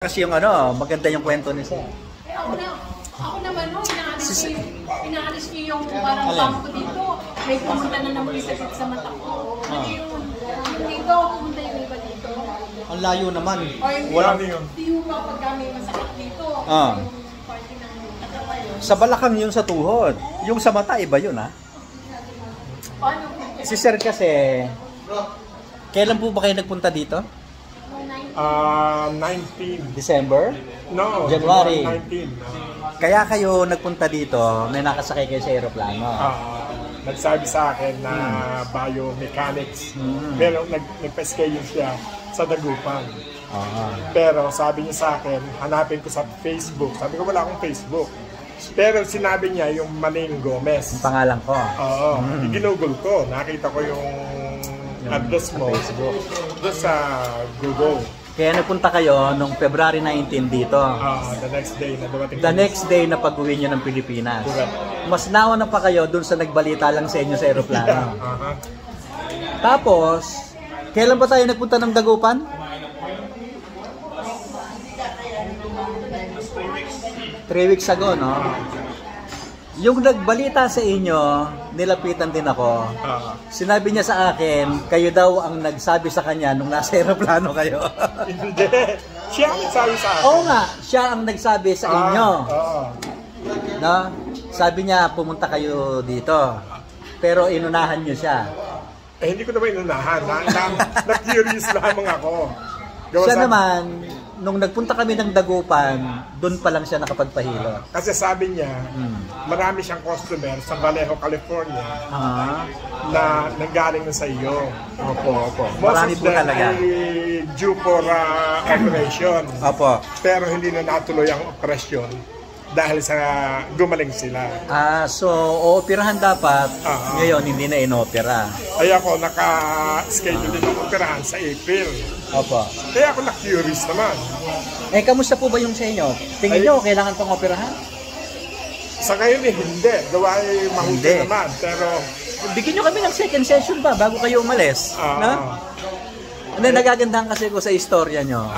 Kasi yung ano, maganda yung kwento ni Sir. Ako naman no, inaalis niyo yung parang bangko dito. May pumunta na naman yung sakit sa mata ko. Ano yun? Dito, pumunta yung iba dito. Ang layo naman. Wala yun. Hindi yung pag kami masakit dito. Sa balakang yun sa tuhod. Yung sa mata, iba yun ha. Paano? Si Sir kasi, kailan po ba kayo nagpunta dito? 19. December? No, January. 19. Kaya kayo nagpunta dito, may nakasakay kayo sa aeroplano. Nagsabi sa akin na biomechanics. Pero nagpa-schedule siya sa Dagupan. Pero sabi niya sa akin, hanapin ko sa Facebook. Sabi ko wala akong Facebook. Pero sinabi niya yung Maning Gomez. Yung pangalan ko. Oo. Ginugol ko. Nakita ko yung address mo. Facebook. Doon sa Google. Kaya nagpunta kayo nung February 19 dito. The next day na dumating. The next day na pag-uwi nyo ng Pilipinas. Mas nauna pa kayo dun sa nagbalita lang sa inyo sa aeroplano. Tapos, kailan ba tayo nagpunta ng Dagupan? 3 weeks ago, no? Yung nagbalita sa inyo, nilapitan din ako. Sinabi niya sa akin, kayo daw ang nagsabi sa kanya nung nasa aeroplano kayo. Hindi. Siya ang nagsabi sa akin. Oo nga, siya ang nagsabi sa inyo. No? Sabi niya, pumunta kayo dito. Pero inunahan niyo siya. Eh, hindi ko naman inunahan. Na-curious lamang ako. Siya naman, nung nagpunta kami ng Dagupan, doon pa lang siya nakapagpahilo. Kasi sabi niya, marami siyang customer sa Vallejo, California na nanggaling na sa iyo. Opo. Marami po talaga. Due for operation. Opo. Pero hindi na natuloy ang operasyon dahil sa gumaling sila. So ooperahan dapat, ngayon hindi na inopera. Ay ako, naka-schedule din ang operahan sa April. Opo. Kaya ako na-curious naman. Eh, kamusta po ba yung sa inyo? Tingin nyo, kailangan pang operahan? Sa ngayon hindi. Gawa ay mahuti naman. Pero bigyan nyo kami ng second session ba bago kayo umalis? Nagagandahan kasi ko sa istorya nyo.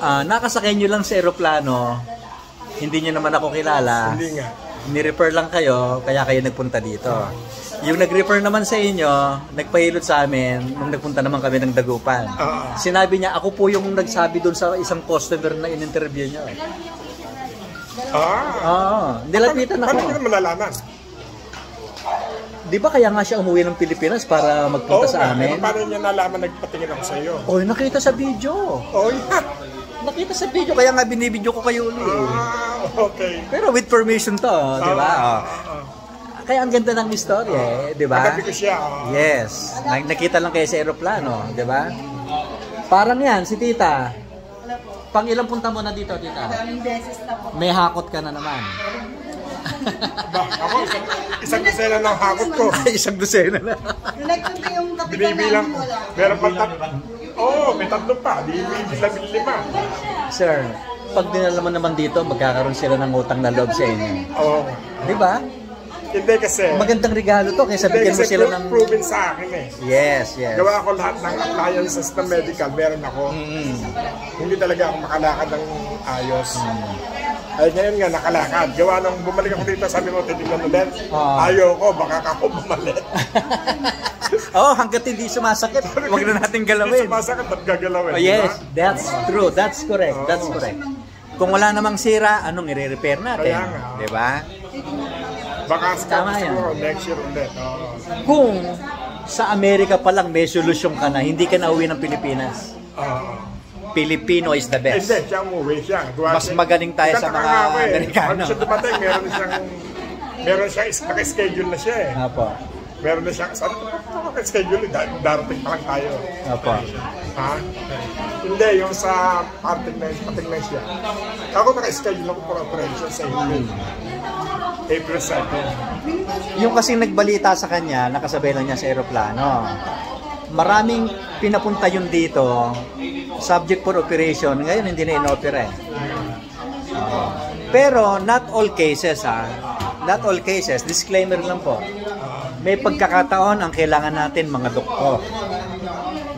Nakasakay nyo lang sa aeroplano, hindi nyo naman ako kilala. Hindi nga. Ni-refer lang kayo, kaya kayo nagpunta dito. Yung nag-refer naman sa inyo, nagpahilot sa amin nung nagpunta naman kami ng Dagupan. Sinabi niya, ako po yung nagsabi doon sa isang customer na in-interview nyo. Nilapitan ako. Paano ko naman nalaman? Di ba kaya nga siya umuwi ng Pilipinas para magpunta sa amin? Paano niya nalaman nagpatingin ako sa iyo? Nakita sa video. Nakita sa video, kaya nga binibidyo ko kayo ulit. Okay. Pero with permission to, di ba? Kaya ang ganda ng istorya, di ba? Nagabi ko siya. Yes. Nakita lang kayo sa aeroplano, di ba? Parang yan, si Tita. Pang ilang punta mo na dito, Tita? May hakot ka na naman. Ako, isang dosena ng hakot ko. Isang dosena na. Binibilang ko. Meron pa may tatlo pa. Di 5. Sir, pag dinalaman naman dito, magkakaroon sila ng utang na loob sa inyo. Di ba? Hindi kasi. Magandang regalo to, kaysa bigyan mo sila ng... proven sa akin eh. Yes. Gawa ako lahat ng appliances na medical, meron ako. Hindi talaga ako makalakad ng ayos. Ay ngayon nga nakalakad. Gawa nung bumalik ako dito, sabi mo, titignan ulit. Ayaw ko, baka ako bumalik. Hanggat hindi sumasakit, huwag na natin galawin. Hindi sumasakit, ba't gagalawin? Yes, that's true. That's correct. Kung wala namang sira, anong i-repair natin? Di ba? Baka tama yan. Next year ulit. Kung sa Amerika pa lang may solusyon ka na, hindi ka na uwi ng Pilipinas. Filipino is the best. Hindi, siya umuwi siya. Mas magaling tayo sa mga Amerikano. Pag siya dumating, meron siyang naka-schedule na siya eh. Meron na siyang, sabi ko, naka-schedule, darating pa lang tayo. Hindi, yung sa pating na siya. Ako naka-schedule ako for operation sa April 2. Yung kasing nagbalita sa kanya, nakasabay lang niya sa aeroplano. Maraming pinapunta yun dito, subject for operation, ngayon hindi na in-opera. Pero not all cases not all cases, disclaimer lang po. May pagkakataon ang kailangan natin mga doktor.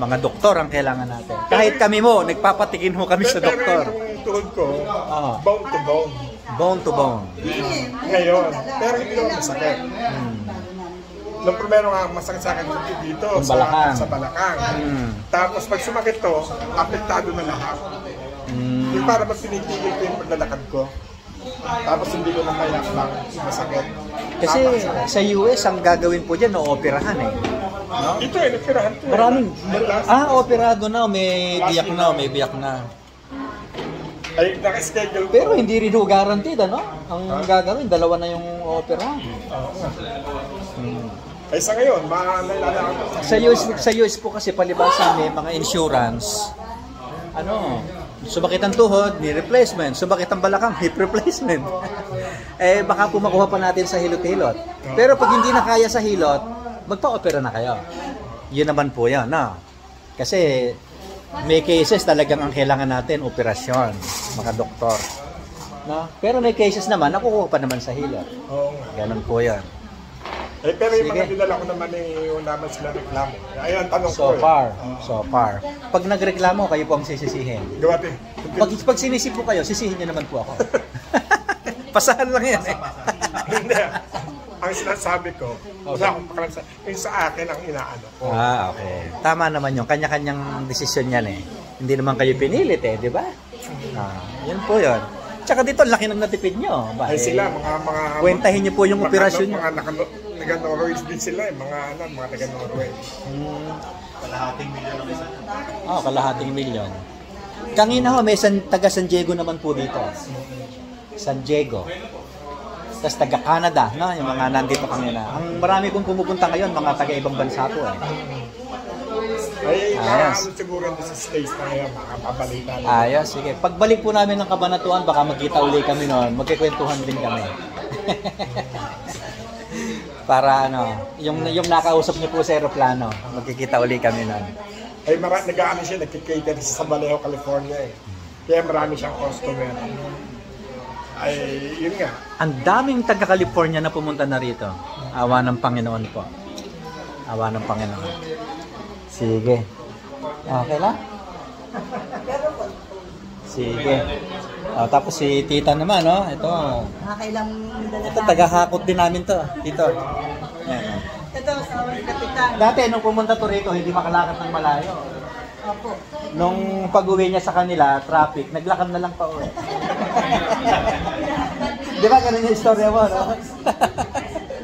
Mga doktor ang kailangan natin. Kahit kami mo, nagpapatikin ho kami sa doktor. Pero yung tuhod ko, Oo. bone to bone. Bone to bone. Ngayon, pero hindi naman masakit. Nung primero nga masakit sa akin dito Balakang. sa balakang. Tapos pag sumakit to, apektado na lahat. Yung para mas pinitigil ko yung paglalakad ko. Tapos hindi ko na kaya lang masakit. Kasi sa US, ang gagawin po dyan, ooperahan eh. No? Ito nagpirahan ko. Maraming. Last, Operado na, may biyak na. ay, naka-schedule ko. Pero hindi rin ho guaranteed, ano? Ang gagawin, dalawa na yung operahan. Ay sa ngayon, nailalakad ko. Sa US po kasi palibasa may mga insurance. Sumakit ang tuhod, knee replacement. Sumakit ang balakang, hip replacement. Baka po makuha pa natin sa hilot-hilot. Pero pag hindi na kaya sa hilot, magpa-opera na kayo. Yun naman po yan, no? Kasi may cases talagang ang kailangan natin, operasyon, mga doktor. No? Pero may cases naman, nakukuha pa naman sa hilot. Oo. Ganun po yan. Pero yung mga Sige. dinala ko naman yung naman sila reklamo. Ayun, tanong So ko far. Pag nagreklamo, kayo po ang sisisihin. Gawati. Pag sinisi po kayo, sisihin niyo naman po ako. Pasahan lang yan eh. Hindi. Ang sinasabi ko, wala akong pakalan sa... Yung sa akin ang inaano ko. Okay. Tama naman yung kanya-kanyang desisyon yan eh. Hindi naman kayo pinilit eh, di ba? Yun po yun. Tsaka dito, laki ng natipid nyo. Ay sila, mga... Kwentahin nyo po yung operasyon nyo. Mga taga-Norway din sila eh. Mga taga-Norway. Kalahating milyon ang isa. Kalahating milyon. Kanina ho, may taga San Diego naman po dito. San Diego. Tapos taga-Canada, no? Yung mga nandito kanina. Ang marami kong pumupunta ngayon, mga taga-ibang bansa po eh. Ay, Ayos. siguro doon sa States na ngayon, makapabalitan. Ayos, sige. Pagbalik po namin ng Kabanatuan, baka magkita uli kami noon. Magkikwentuhan din kami. Para yung nakausap niyo po sa aeroplano, magkikita uli kami noon. Ay, nag-aano siya, nagkikater sa Vallejo, California eh. Kaya marami siyang customer. Ay, yun nga. Ang daming taga-California na pumunta na rito. Awa ng Panginoon po. Awa ng Panginoon. Sige. Okay lang? Sige. Tapos si tita naman, no? Ito. Nakakailang dala Ito, taga-hakot din namin to. Dito. Ayan. Ito, sa kapitan. Dati, nung pumunta to rito, hindi makalakad ng malayo. Opo. Nung pag-uwi niya sa kanila, traffic, naglakad na lang pa uwi. Di ba ganun yung istorya mo, no?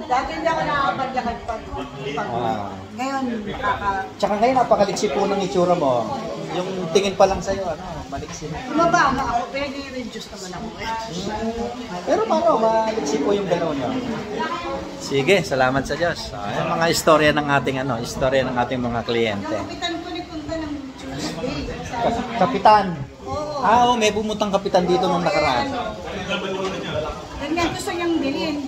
Dati hindi ako nakakapaglakad pag ngayon, Tsaka ngayon, napakaliksi po ng itsura mo. Yung tingin pa lang sa'yo, maliksi. Bumaba na ako, pero i-reduce naman ako. Pero paano, maliksi po yung galaw niyo. Sige, salamat sa Diyos. Yung mga istorya ng ating istorya ng ating mga kliyente. Yung kapitan ko nagpunta ng Tuesday. Kapitan. Oo, may bumutang kapitan dito nung nakaraan. Ganyan gusto niyang bilhin.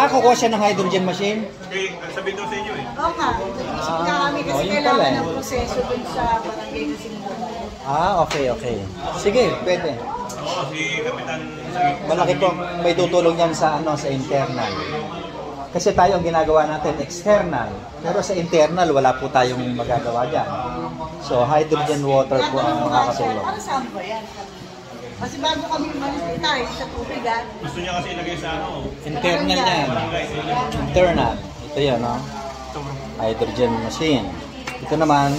Kukuha siya ng hydrogen machine. Okay, sabihin daw sa inyo eh. Oo nga. Kaya kami kasi yun kailangan pala eh. ng proseso dun sa barangay na sinubukan. Okay. Sige, pwede. Oo, si Kapitan. Malaki po may tutulong yan sa sa internal. Kasi tayo ang ginagawa natin external. Pero sa internal, wala po tayong magagawa dyan. So, hydrogen water po ang makakatulong. Para saan ba yan? Kasi bago kami umalis tayo sa tubig Gusto niya kasi ilagay sa Internal yan. Internal. Ito yan, no? Hydrogen machine. Ito naman,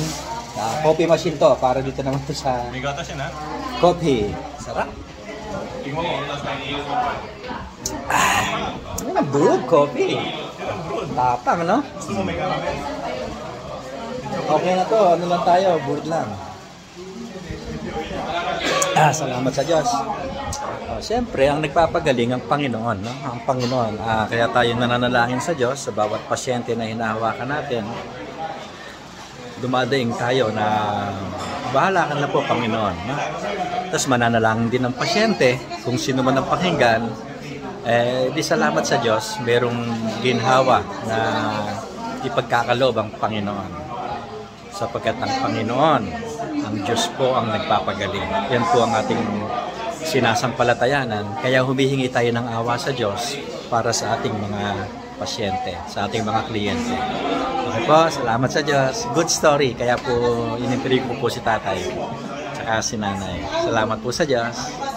coffee machine to. Para dito naman to sa May gatas yan ha? coffee. Sarap. Tingnan mo, tapos Brewed coffee. Tapang, no? gusto mo may caramel? Okay na to. Ano lang tayo? Brewed lang. Salamat sa Diyos. Siyempre, ang nagpapagaling ang Panginoon, no? Ang Panginoon. Kaya tayo nananalangin sa Diyos sa bawat pasyente na hinahawakan natin. Dumadaing tayo na bahala ka na po, Panginoon. No? Tapos mananalangin din ng pasyente kung sino man ang pakinggan. Di salamat sa Diyos, merong ginhawa na ipagkakaloob ang Panginoon. Sapagkat ang Panginoon, ang Diyos po ang nagpapagaling. Yan po ang ating sinasampalatayanan. Kaya humihingi tayo ng awa sa Diyos para sa ating mga pasyente, sa ating mga kliyente. Okay? Po, salamat sa Diyos. Good story. Kaya po, in-interview ko po si tatay. Tsaka si nanay. Salamat po sa Diyos.